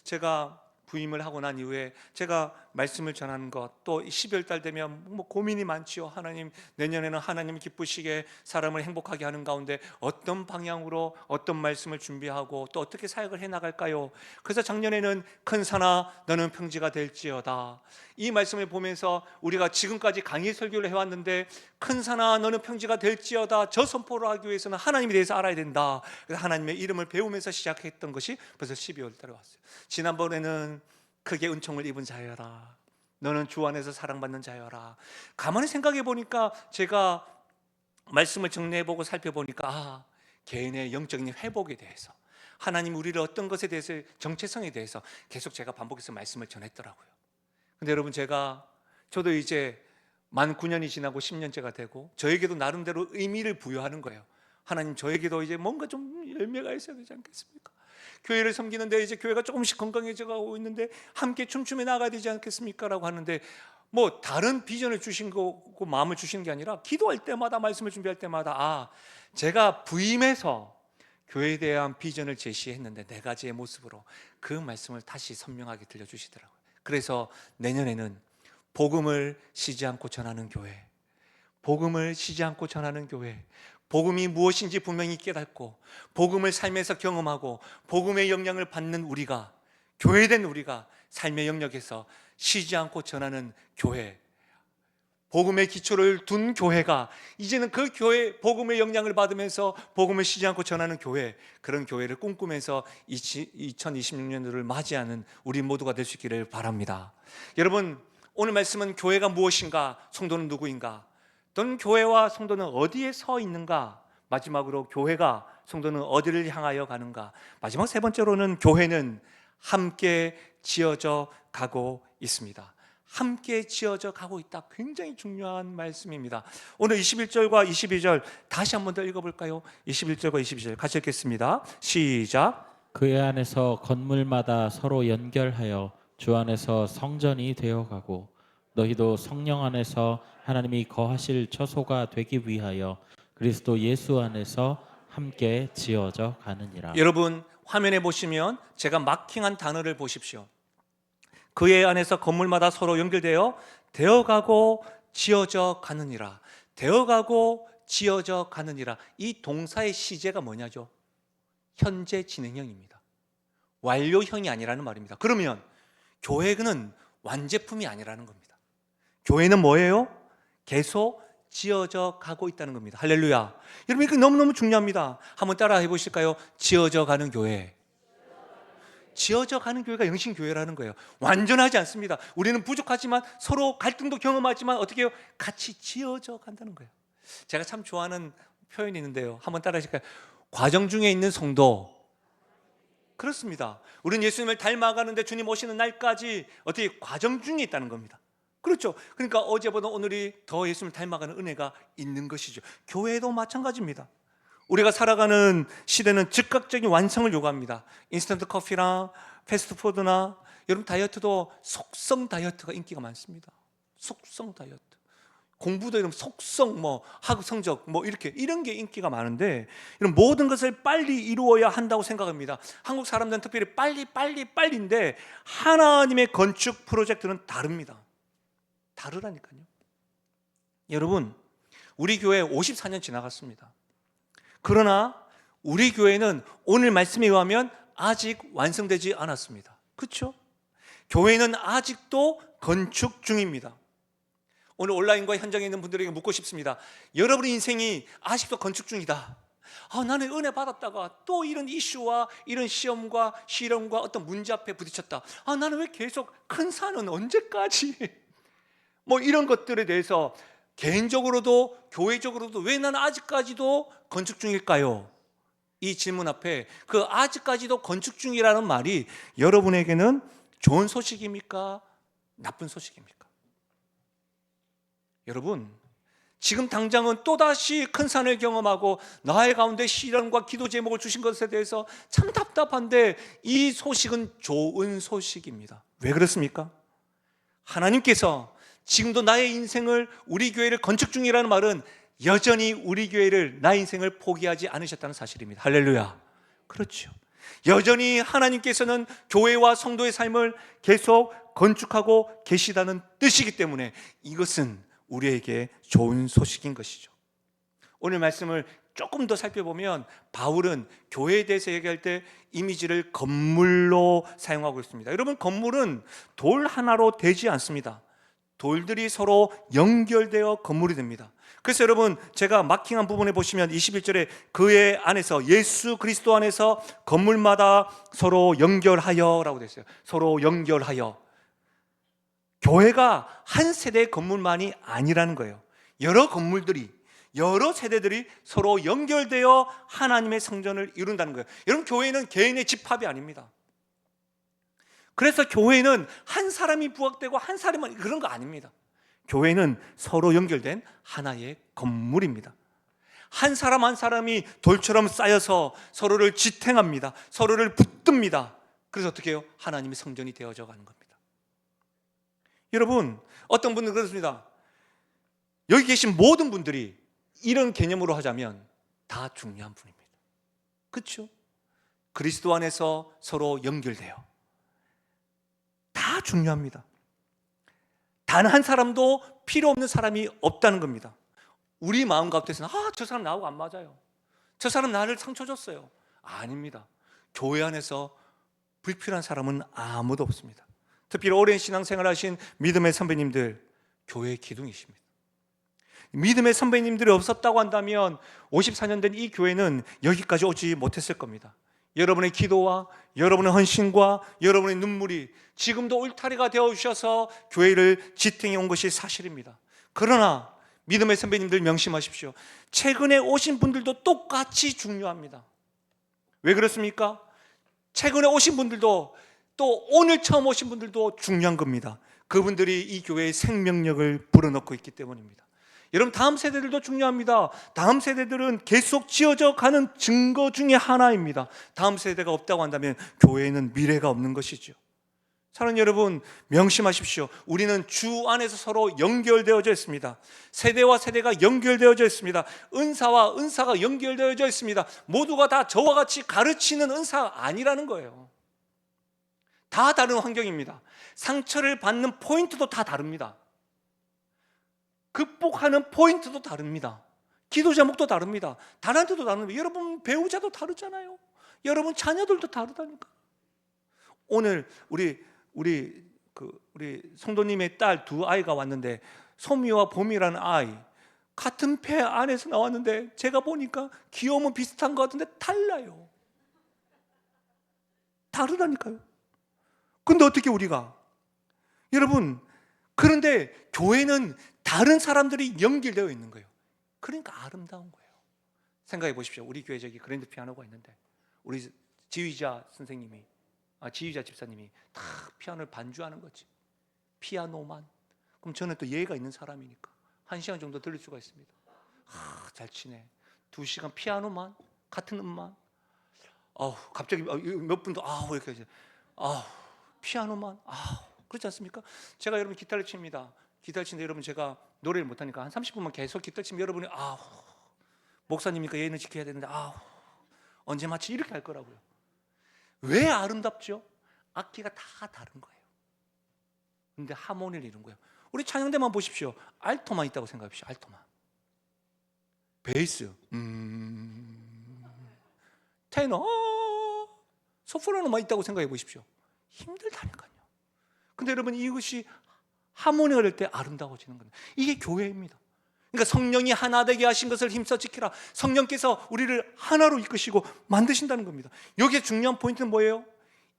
제가 부임을 하고 난 이후에 제가 말씀을 전하는 것, 또 12월 달 되면 고민이 많지요. 하나님, 내년에는 하나님 기쁘시게 사람을 행복하게 하는 가운데 어떤 방향으로 어떤 말씀을 준비하고 또 어떻게 사역을 해나갈까요? 그래서 작년에는 큰 산아 너는 평지가 될지어다, 이 말씀을 보면서 우리가 지금까지 강의 설교를 해왔는데 큰 산아 너는 평지가 될지어다, 저 선포를 하기 위해서는 하나님에 대해서 알아야 된다. 그래서 하나님의 이름을 배우면서 시작했던 것이 벌써 12월 달에 왔어요. 지난번에는 크게 은총을 입은 자여라, 너는 주 안에서 사랑받는 자여라. 가만히 생각해 보니까 제가 말씀을 정리해보고 살펴보니까 개인의 영적인 회복에 대해서, 하나님 우리를 어떤 것에 대해서, 정체성에 대해서 계속 제가 반복해서 말씀을 전했더라고요. 근데 여러분, 저도 이제 만 9년이 지나고 10년째가 되고 저에게도 나름대로 의미를 부여하는 거예요. 하나님, 저에게도 이제 뭔가 좀 열매가 있어야 되지 않겠습니까? 교회를 섬기는데 이제 교회가 조금씩 건강해져 가고 있는데 함께 춤추며 나가야 되지 않겠습니까? 라고 하는데 다른 비전을 주신 거고 마음을 주신 게 아니라 기도할 때마다, 말씀을 준비할 때마다 제가 부임해서 교회에 대한 비전을 제시했는데 4가지의 모습으로 그 말씀을 다시 선명하게 들려주시더라고요. 그래서 내년에는 복음을 쉬지 않고 전하는 교회, 복음을 쉬지 않고 전하는 교회, 복음이 무엇인지 분명히 깨닫고 복음을 삶에서 경험하고 복음의 영향을 받는 우리가, 교회된 우리가 삶의 영역에서 쉬지 않고 전하는 교회, 복음의 기초를 둔 교회가 이제는 그 교회 복음의 영향을 받으면서 복음을 쉬지 않고 전하는 교회, 그런 교회를 꿈꾸면서 2026년도를 맞이하는 우리 모두가 될 수 있기를 바랍니다. 여러분, 오늘 말씀은 교회가 무엇인가, 성도는 누구인가, 또는 교회와 성도는 어디에 서 있는가, 마지막으로 교회가 성도는 어디를 향하여 가는가? 마지막 세 번째로는 교회는 함께 지어져 가고 있습니다. 함께 지어져 가고 있다. 굉장히 중요한 말씀입니다. 오늘 21절과 22절 다시 한 번 더 읽어볼까요? 21절과 22절 같이 읽겠습니다. 시작. 그의 안에서 건물마다 서로 연결하여 주 안에서 성전이 되어가고 너희도 성령 안에서 하나님이 거하실 처소가 되기 위하여 그리스도 예수 안에서 함께 지어져 가느니라. 여러분 화면에 보시면 제가 마킹한 단어를 보십시오. 그의 안에서 건물마다 서로 연결되어 되어가고 지어져 가느니라. 되어가고 지어져 가느니라. 이 동사의 시제가 뭐냐죠? 현재 진행형입니다. 완료형이 아니라는 말입니다. 그러면 교회는 완제품이 아니라는 겁니다. 교회는 뭐예요? 계속 지어져 가고 있다는 겁니다. 할렐루야. 여러분 이거 너무너무 중요합니다. 한번 따라 해보실까요? 지어져 가는 교회. 지어져 가는 교회가 영신교회라는 거예요. 완전하지 않습니다. 우리는 부족하지만 서로 갈등도 경험하지만 어떻게 해요? 같이 지어져 간다는 거예요. 제가 참 좋아하는 표현이 있는데요. 한번 따라 하실까요? 과정 중에 있는 성도. 그렇습니다. 우리는 예수님을 닮아가는데 주님 오시는 날까지 어떻게 과정 중에 있다는 겁니다. 그렇죠. 그러니까 어제보다 오늘이 더 예수님을 닮아가는 은혜가 있는 것이죠. 교회도 마찬가지입니다. 우리가 살아가는 시대는 즉각적인 완성을 요구합니다. 인스턴트 커피나 패스트푸드나 여러분 다이어트도 속성 다이어트가 인기가 많습니다. 속성 다이어트. 공부도 이런 속성 학업 성적 이렇게 이런 게 인기가 많은데 이런 모든 것을 빨리 이루어야 한다고 생각합니다. 한국 사람들은 특별히 빨리인데 하나님의 건축 프로젝트는 다릅니다. 다르라니까요. 여러분 우리 교회 54년 지나갔습니다. 그러나 우리 교회는 오늘 말씀에 의하면 아직 완성되지 않았습니다. 그렇죠? 교회는 아직도 건축 중입니다. 오늘 온라인과 현장에 있는 분들에게 묻고 싶습니다. 여러분의 인생이 아직도 건축 중이다. 나는 은혜 받았다가 또 이런 이슈와 이런 시험과 실험과 어떤 문제 앞에 부딪혔다. 나는 왜 계속 큰 산은 언제까지 이런 것들에 대해서 개인적으로도 교회적으로도 왜 나는 아직까지도 건축 중일까요? 이 질문 앞에 그 아직까지도 건축 중이라는 말이 여러분에게는 좋은 소식입니까? 나쁜 소식입니까? 여러분 지금 당장은 또다시 큰 산을 경험하고 나의 가운데 시련과 기도 제목을 주신 것에 대해서 참 답답한데 이 소식은 좋은 소식입니다. 왜 그렇습니까? 하나님께서 지금도 나의 인생을 우리 교회를 건축 중이라는 말은 여전히 우리 교회를 나의 인생을 포기하지 않으셨다는 사실입니다. 할렐루야. 그렇죠. 여전히 하나님께서는 교회와 성도의 삶을 계속 건축하고 계시다는 뜻이기 때문에 이것은 우리에게 좋은 소식인 것이죠. 오늘 말씀을 조금 더 살펴보면 바울은 교회에 대해서 얘기할 때 이미지를 건물로 사용하고 있습니다. 여러분 건물은 돌 하나로 되지 않습니다. 돌들이 서로 연결되어 건물이 됩니다. 그래서 여러분 제가 마킹한 부분에 보시면 21절에 그의 안에서 예수 그리스도 안에서 건물마다 서로 연결하여 라고 되어 있어요. 서로 연결하여. 교회가 한 세대의 건물만이 아니라는 거예요. 여러 건물들이 여러 세대들이 서로 연결되어 하나님의 성전을 이룬다는 거예요. 여러분 교회는 개인의 집합이 아닙니다. 그래서 교회는 한 사람이 부각되고 한 사람만 그런 거 아닙니다. 교회는 서로 연결된 하나의 건물입니다. 한 사람 한 사람이 돌처럼 쌓여서 서로를 지탱합니다. 서로를 붙듭니다. 그래서 어떻게 해요? 하나님의 성전이 되어져 가는 겁니다. 여러분 어떤 분들은 그렇습니다. 여기 계신 모든 분들이 이런 개념으로 하자면 다 중요한 분입니다. 그렇죠? 그리스도 안에서 서로 연결돼요. 다 중요합니다. 단 한 사람도 필요 없는 사람이 없다는 겁니다. 우리 마음 가운데서는 저 사람 나하고 안 맞아요. 저 사람 나를 상처 줬어요. 아닙니다. 교회 안에서 불필요한 사람은 아무도 없습니다. 특히 오랜 신앙생활 하신 믿음의 선배님들 교회의 기둥이십니다. 믿음의 선배님들이 없었다고 한다면 54년 된 이 교회는 여기까지 오지 못했을 겁니다. 여러분의 기도와 여러분의 헌신과 여러분의 눈물이 지금도 울타리가 되어주셔서 교회를 지탱해 온 것이 사실입니다. 그러나 믿음의 선배님들 명심하십시오. 최근에 오신 분들도 똑같이 중요합니다. 왜 그렇습니까? 최근에 오신 분들도 또 오늘 처음 오신 분들도 중요한 겁니다. 그분들이 이 교회의 생명력을 불어넣고 있기 때문입니다. 여러분, 다음 세대들도 중요합니다. 다음 세대들은 계속 지어져 가는 증거 중에 하나입니다. 다음 세대가 없다고 한다면 교회에는 미래가 없는 것이죠. 사랑하는 여러분, 명심하십시오. 우리는 주 안에서 서로 연결되어져 있습니다. 세대와 세대가 연결되어져 있습니다. 은사와 은사가 연결되어져 있습니다. 모두가 다 저와 같이 가르치는 은사가 아니라는 거예요. 다 다른 환경입니다. 상처를 받는 포인트도 다 다릅니다. 극복하는 포인트도 다릅니다. 기도 제목도 다릅니다. 달란트도 다릅니다. 여러분 배우자도 다르잖아요. 여러분 자녀들도 다르다니까. 오늘 우리 성도님의 딸 두 아이가 왔는데, 소미와 봄이라는 아이 같은 배 안에서 나왔는데 제가 보니까 귀여움은 비슷한 것 같은데 달라요. 다르다니까요. 근데 어떻게 우리가, 여러분, 그런데 교회는 다른 사람들이 연결되어 있는 거예요. 그러니까 아름다운 거예요. 생각해 보십시오. 우리 교회 저기 그랜드 피아노가 있는데 우리 지휘자 선생님이, 지휘자 집사님이 다 피아노를 반주하는 거지. 피아노만. 그럼 저는 또 예의가 있는 사람이니까 1시간 정도 들을 수가 있습니다. 잘 치네. 2시간 피아노만, 같은 음만. 갑자기 몇 분도 이렇게 이제 피아노만. 그렇지 않습니까? 제가 여러분 기타를 칩니다. 기타를 치는데 여러분 제가 노래를 못하니까 한 30분만 계속 기타를 치면 여러분이 목사님이니까 예의는 지켜야 되는데 언제 마치 이렇게 할 거라고요. 왜 아름답죠? 악기가 다 다른 거예요. 근데 하모니를 이룬 거예요. 우리 찬양대만 보십시오. 알토만 있다고 생각합시오. 알토만. 베이스, 테너, 소프라노만 있다고 생각해 보십시오. 힘들다니까요. 근데 여러분, 이것이 하모니가 될 때 아름다워지는 겁니다. 이게 교회입니다. 그러니까 성령이 하나 되게 하신 것을 힘써 지키라. 성령께서 우리를 하나로 이끄시고 만드신다는 겁니다. 여기에 중요한 포인트는 뭐예요?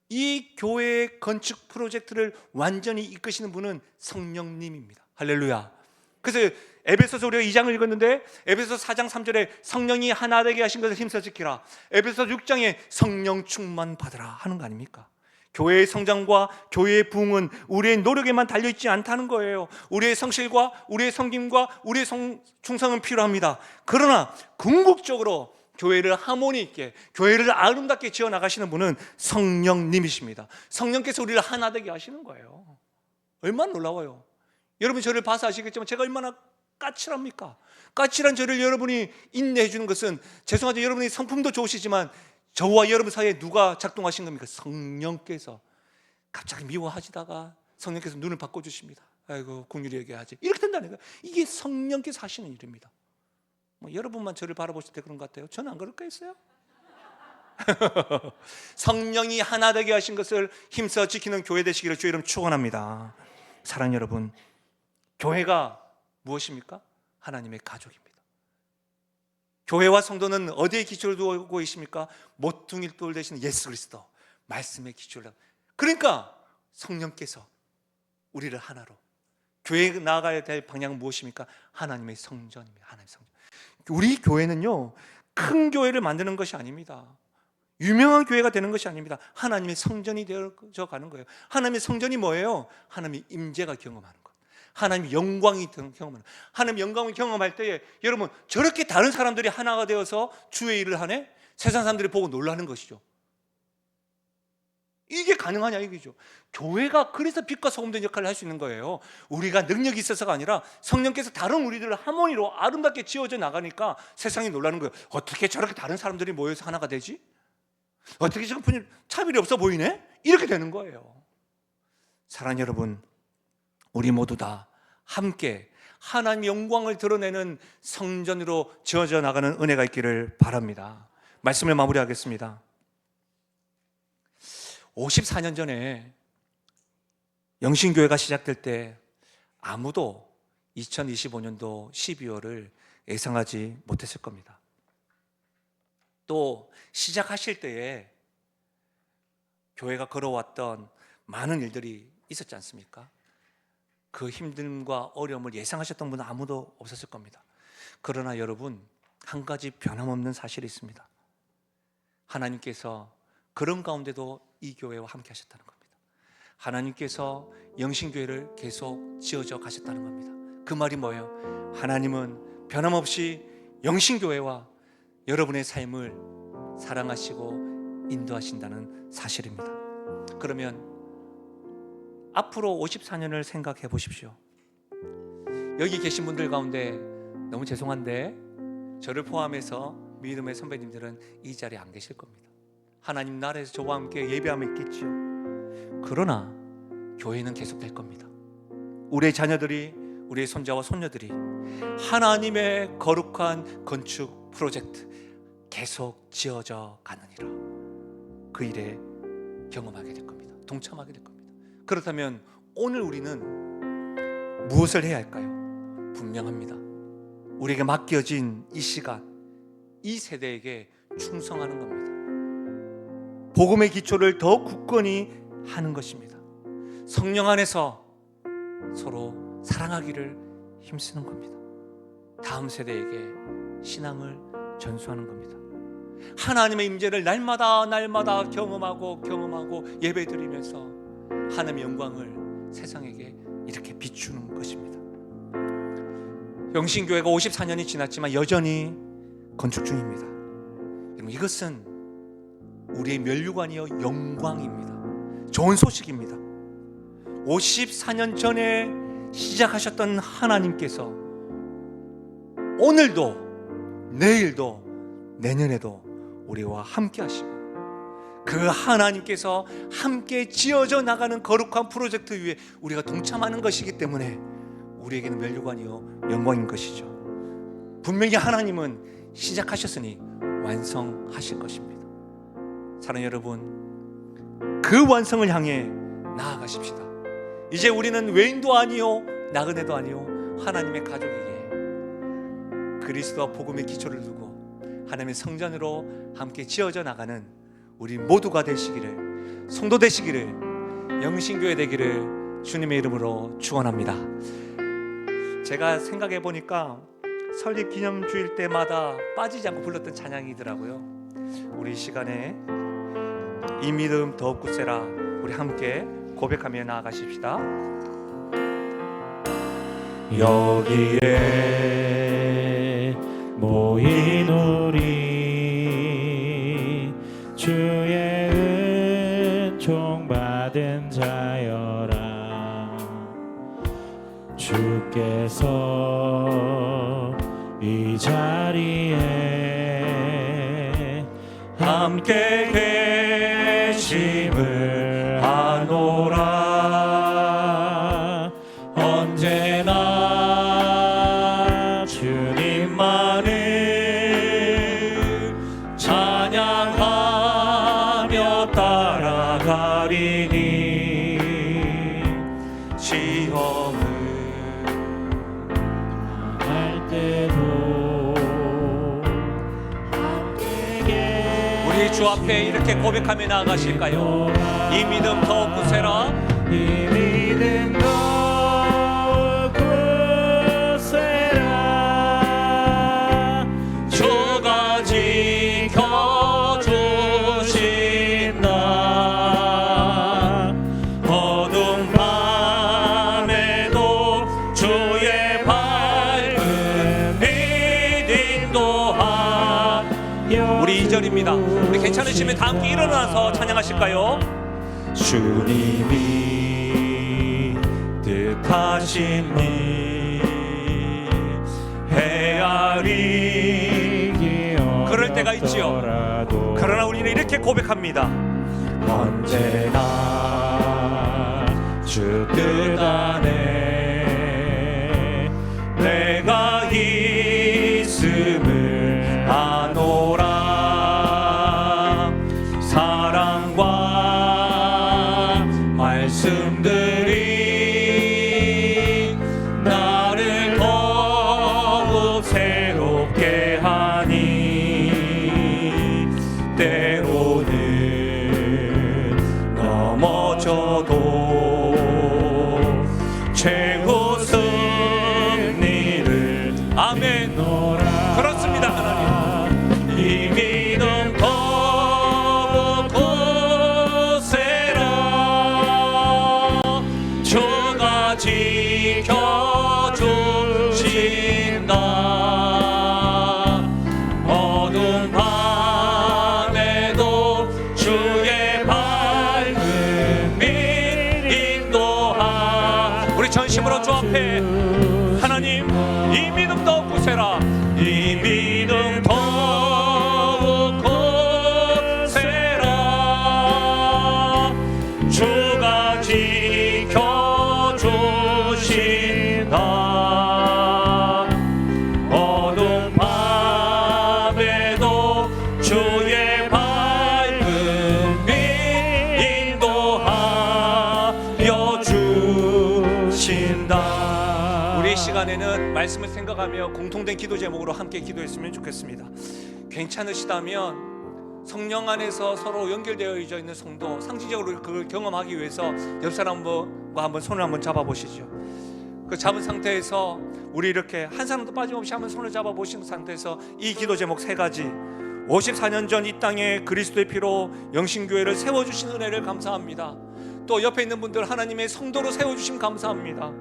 이 교회의 건축 프로젝트를 완전히 이끄시는 분은 성령님입니다. 할렐루야. 그래서 에베소서 우리가 2장을 읽었는데, 에베소서 4장 3절에 성령이 하나 되게 하신 것을 힘써 지키라. 에베소서 6장에 성령 충만 받으라 하는 거 아닙니까? 교회의 성장과 교회의 부흥은 우리의 노력에만 달려있지 않다는 거예요. 우리의 성실과 우리의 섬김과 우리의 충성은 필요합니다. 그러나 궁극적으로 교회를 하모니 있게, 교회를 아름답게 지어나가시는 분은 성령님이십니다. 성령께서 우리를 하나 되게 하시는 거예요. 얼마나 놀라워요. 여러분이 저를 봐서 아시겠지만 제가 얼마나 까칠합니까? 까칠한 저를 여러분이 인내해 주는 것은, 죄송하지만 여러분이 성품도 좋으시지만 저와 여러분 사이에 누가 작동하신 겁니까? 성령께서. 갑자기 미워하시다가 성령께서 눈을 바꿔주십니다. 아이고 긍휼히 여겨야지. 이렇게 된다니까요. 이게 성령께서 하시는 일입니다. 여러분만 저를 바라보실 때 그런 것 같아요. 저는 안 그럴 거 있어요? 성령이 하나 되게 하신 것을 힘써 지키는 교회 되시기를 주의 이름 축원합니다. 사랑하는 여러분, 교회가 무엇입니까? 하나님의 가족입니다. 교회와 성도는 어디에 기초를 두고 계십니까? 모퉁이를 돌 되시는 예수 그리스도 말씀의 기초를. 그러니까 성령께서 우리를 하나로, 교회에 나아가야 될 방향은 무엇입니까? 하나님의 성전입니다. 하나님의 성전. 우리 교회는요, 큰 교회를 만드는 것이 아닙니다. 유명한 교회가 되는 것이 아닙니다. 하나님의 성전이 되어져 가는 거예요. 하나님의 성전이 뭐예요? 하나님의 임재가 경험하는 것, 하나님의 영광이 경험하는, 하나님의 영광을 경험할 때에 여러분, 저렇게 다른 사람들이 하나가 되어서 주의 일을 하네? 세상 사람들이 보고 놀라는 것이죠. 이게 가능하냐 이거죠. 교회가 그래서 빛과 소금 된 역할을 할 수 있는 거예요. 우리가 능력이 있어서가 아니라 성령께서 다른 우리들을 하모니로 아름답게 지어져 나가니까 세상이 놀라는 거예요. 어떻게 저렇게 다른 사람들이 모여서 하나가 되지? 어떻게 지금 차별이 없어 보이네? 이렇게 되는 거예요. 사랑하는 여러분, 우리 모두 다 함께 하나님의 영광을 드러내는 성전으로 지어져 나가는 은혜가 있기를 바랍니다. 말씀을 마무리하겠습니다. 54년 전에 영신교회가 시작될 때 아무도 2025년도 12월을 예상하지 못했을 겁니다. 또 시작하실 때에 교회가 걸어왔던 많은 일들이 있었지 않습니까? 그 힘듦과 어려움을 예상하셨던 분은 아무도 없었을 겁니다. 그러나 여러분, 한 가지 변함없는 사실이 있습니다. 하나님께서 그런 가운데도 이 교회와 함께 하셨다는 겁니다. 하나님께서 영신교회를 계속 지어져 가셨다는 겁니다. 그 말이 뭐예요? 하나님은 변함없이 영신교회와 여러분의 삶을 사랑하시고 인도하신다는 사실입니다. 그러면 앞으로 54년을 생각해 보십시오. 여기 계신 분들 가운데 너무 죄송한데 저를 포함해서 믿음의 선배님들은 이 자리에 안 계실 겁니다. 하나님 나라에서 저와 함께 예배하며 있겠지요. 그러나 교회는 계속될 겁니다. 우리의 자녀들이, 우리의 손자와 손녀들이 하나님의 거룩한 건축 프로젝트 계속 지어져 가느니라. 그 일에 경험하게 될 겁니다. 동참하게 될 겁니다. 그렇다면 오늘 우리는 무엇을 해야 할까요? 분명합니다. 우리에게 맡겨진 이 시간, 이 세대에게 충성하는 겁니다. 복음의 기초를 더 굳건히 하는 것입니다. 성령 안에서 서로 사랑하기를 힘쓰는 겁니다. 다음 세대에게 신앙을 전수하는 겁니다. 하나님의 임재를 날마다 경험하고 예배드리면서 하나님의 영광을 세상에게 이렇게 비추는 것입니다. 영신교회가 54년이 지났지만 여전히 건축 중입니다. 여러분, 이것은 우리의 면류관이요 영광입니다. 좋은 소식입니다. 54년 전에 시작하셨던 하나님께서 오늘도 내일도 내년에도 우리와 함께 하시고 그 하나님께서 함께 지어져 나가는 거룩한 프로젝트 위에 우리가 동참하는 것이기 때문에 우리에게는 면류관이요 영광인 것이죠. 분명히 하나님은 시작하셨으니 완성하실 것입니다. 사랑하는 여러분, 그 완성을 향해 나아가십시다. 이제 우리는 외인도 아니요 나그네도 아니요 하나님의 가족이기에 그리스도와 복음의 기초를 두고 하나님의 성전으로 함께 지어져 나가는 우리 모두가 되시기를, 성도 되시기를, 영신교회 되기를 주님의 이름으로 축원합니다. 제가 생각해 보니까 설립 기념주일 때마다 빠지지 않고 불렀던 찬양이더라고요. 우리 시간에 이 믿음 더욱 굳세라 우리 함께 고백하며 나아가십시다. 여기에 모인 우리 주의 은총 받은 자여라. 주께서 이 자리에 함께 계심을 아노라. 언제나 주님만을 찬양하며 따라가리니 시험을 할 때도 함께 우리 주 앞에 이렇게 고백하며 나아가실까요? 이 믿음 더욱 굳세라. 이 믿음 더욱 굳세라. 주가 지켜주신다. 어두운 밤에도 주의 밝은 빛 인도하. 우리 2절입니다. 우리 괜찮으시면 다 함께 일어나서 찬양하실까요? 주님이 뜻하신 일 헤아리 그럴 때가 있지요. 그러나 우리는 이렇게 고백합니다. 언제나 주 뜻 안에 내가 있음을 아노라. 사랑과 말씀들이 나를 더욱 새롭게 하니 때로는 넘어져도 죄 말씀을 생각하며 공통된 기도 제목으로 함께 기도했으면 좋겠습니다. 괜찮으시다면 성령 안에서 서로 연결되어 있는 성도, 상징적으로 그걸 경험하기 위해서 옆 사람과 한번 손을 한번 잡아보시죠. 그 잡은 상태에서 우리 이렇게 한 사람도 빠짐없이 한번 손을 잡아보신 상태에서 이 기도 제목 세 가지, 54년 전 이 땅에 그리스도의 피로 영신교회를 세워주신 은혜를 감사합니다. 또 옆에 있는 분들 하나님의 성도로 세워주심 감사합니다.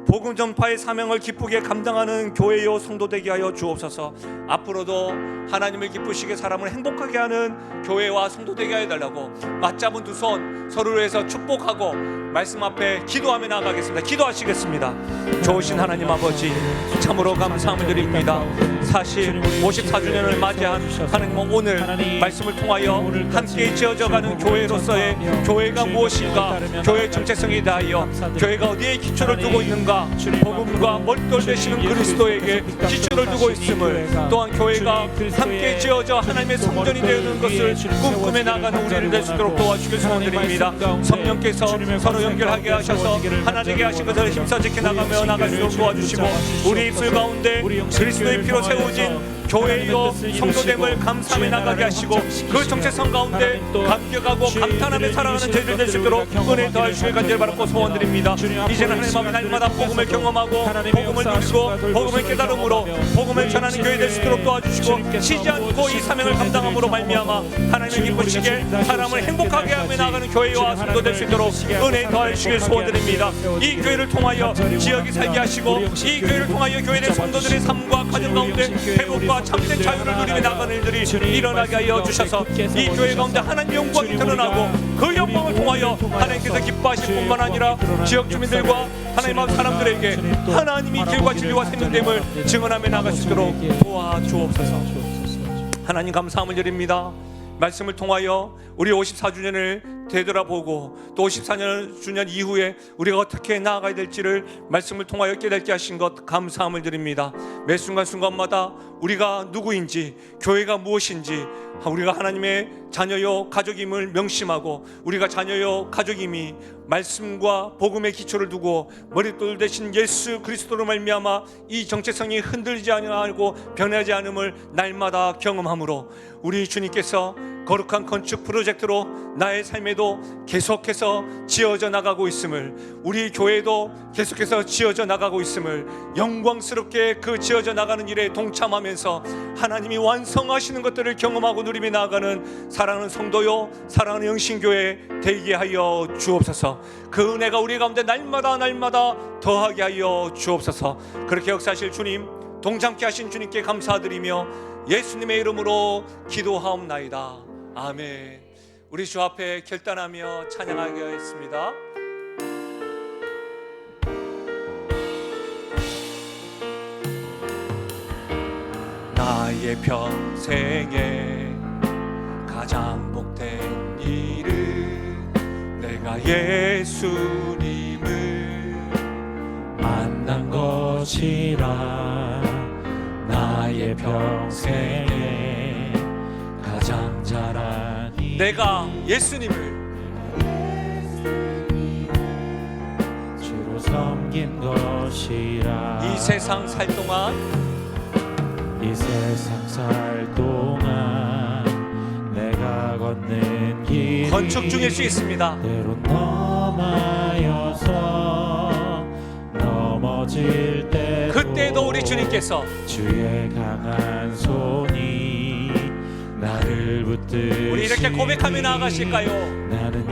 복음 전파의 사명을 기쁘게 감당하는 교회요 성도 되게 하여 주옵소서. 앞으로도 하나님을 기쁘시게 사람을 행복하게 하는 교회와 성도 되게 하여 달라고 맞잡은 두 손 서로를 위해서 축복하고 말씀 앞에 기도하며 나아가겠습니다. 기도하시겠습니다. 좋으신 하나님 아버지, 참으로 감사함을 드립니다. 사실 54주년을 맞이한 하나님은 오늘 말씀을 통하여 함께 지어져가는 교회로서의 교회가 무엇인가, 교회의 정체성에 대하여 교회가 어디에 기초를 두고 있는가, 복음과 멀돌 되시는 그리스도에게 기초를 두고 있음을, 또한 교회가 함께 지어져 하나님의 성전이 되는 것을 꿈꾸며 나가는 우리를 될 수 있도록 도와주길 소원드립니다. 성령께서 서로 연결하게 하셔서 하나 되게 하신 것을 힘써 지켜나가며 나갈 수 있도록 도와주시고, 우리 입술 가운데 그리스도의 피로 세워진 교회이고 성도됨을 감사하며 나가게 하시고, 그 정체성 가운데 감격하고 감탄하며 살아가는 저희들 될 수 있도록 은혜 더할 주의 간절히 바라고 소원드립니다. 이제는 하나님 앞에 날마다 복음을 경험하고 복음을 누리고 복음을 깨달음으로 복음을 전하는 교회 될 수 있도록 도와주시고, 쉬지 않고 이 사명을 감당함으로 말미암아 하나님을 기쁘시게 사람을 행복하게 하며 나가는 교회와 성도 될 수 있도록 은혜 더할 주의 소원드립니다. 이 교회를 통하여 지역이 살게 하시고, 이 교회를 통하여 교회의 성도들의 삶과 가정 가운데 회복과 참된 자유를 누리며 나가는 일들이 일어나게 하여 주셔서 이 교회 가운데 하나님 영광이 드러나고, 그 영광을 통하여 하나님께서 기뻐하실 뿐만 아니라 지역 주민들과 하나님 앞 사람들에게 하나님이 길과 진리와 생명됨을 증언하며 나갈 수 있도록 도와주옵소서. 하나님 감사함을 드립니다. 말씀을 통하여 우리 54주년을 되돌아보고 또 54주년 이후에 우리가 어떻게 나아가야 될지를 말씀을 통하여 깨닫게 하신 것 감사함을 드립니다. 매 순간순간마다 우리가 누구인지, 교회가 무엇인지, 우리가 하나님의 자녀요 가족임을 명심하고, 우리가 자녀요 가족임이 말씀과 복음의 기초를 두고 머릿돌 대신 예수 그리스도로 말미암아 이 정체성이 흔들리지 아니하고 변하지 않음을 날마다 경험함으로, 우리 주님께서 거룩한 건축 프로젝트로 나의 삶에도 계속해서 지어져 나가고 있음을, 우리 교회도 계속해서 지어져 나가고 있음을, 영광스럽게 그 지어져 나가는 일에 동참하면서 하나님이 완성하시는 것들을 경험하고 누리며 나아가는 사랑하는 성도요 사랑하는 영신교회 되게 하여 주옵소서. 그 은혜가 우리 가운데 날마다 더하게 하여 주옵소서. 그렇게 역사하실 주님, 동참케 하신 주님께 감사드리며 예수님의 이름으로 기도하옵나이다. 아멘. 우리 주 앞에 결단하며 찬양하게 하겠습니다. 나의 평생에 가장 복된 일은 내가 예수님을 만난 것이라. 나의 평생에 가장 잘한 일, 내가 예수님을 주로 섬긴 것이라. 이 세상 살 동안 이 세상 살 동안 내가 걷는 길이 건축 중일 수 있습니다. 때론 험하여서 넘어질 때도 그때도 우리 주님께서 주의 강한 손이 나를 붙드시니, 우리 이렇게 고백하며 나아가실까요? 나는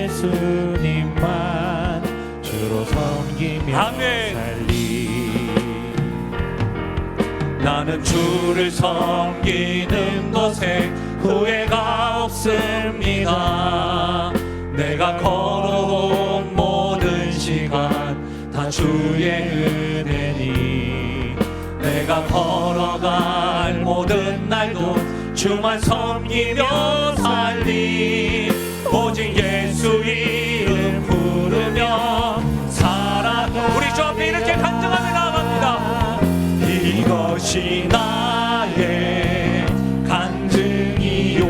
예수님만 주로 섬기며 아멘. 살리. 나는 주를 섬기는 것에 후회가 없습니다. 내가 걸어온 모든 시간 다 주의 은혜니, 내가 걸어갈 모든 날도 주만 섬기며 살리. 오직 예수 이름 부르며 살아가. 우리 주 앞에 이렇게 간증하며 나아갑니다. 이것이 나의 간증이요,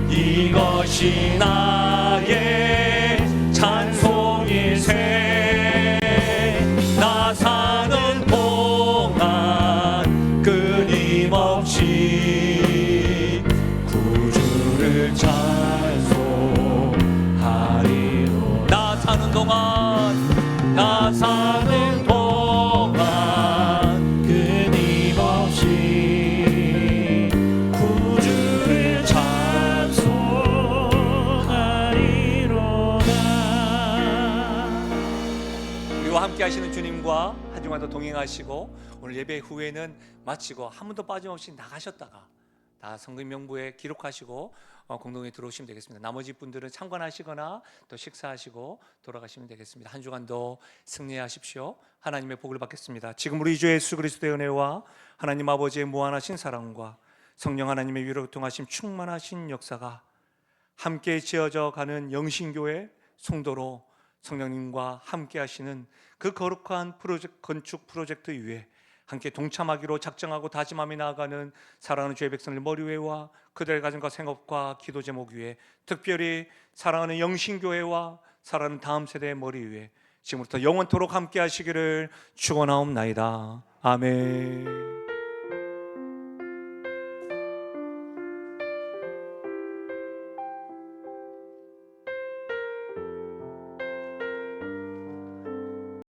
이것이 나의 찬송일세. 나 끊임없이 구주를 찬송하리로. 나 사는 동안 끊임없이 구주를 찬송하리로다. 우리와 함께 하시는 주님과 한 주간도 동행하시고 오늘 예배 후에는 마치고 한 번도 빠짐없이 나가셨다가 다 성경 명부에 기록하시고 공동에 들어오시면 되겠습니다. 나머지 분들은 참관하시거나 또 식사하시고 돌아가시면 되겠습니다. 한 주간도 승리하십시오. 하나님의 복을 받겠습니다. 지금 우리 주 예수 그리스도의 은혜와 하나님 아버지의 무한하신 사랑과 성령 하나님의 위로통하심 충만하신 역사가 함께 지어져 가는 영신교회 성도로 성령님과 함께 하시는 그 거룩한 건축 프로젝트 위에 함께 동참하기로 작정하고 다짐하며 나아가는 사랑하는 주의 백성들 머리 위에와 그들의 가정과 생업과 기도 제목 위에, 특별히 사랑하는 영신교회와 사랑하는 다음 세대의 머리 위에 지금부터 영원토록 함께 하시기를 축원하옵나이다. 아멘.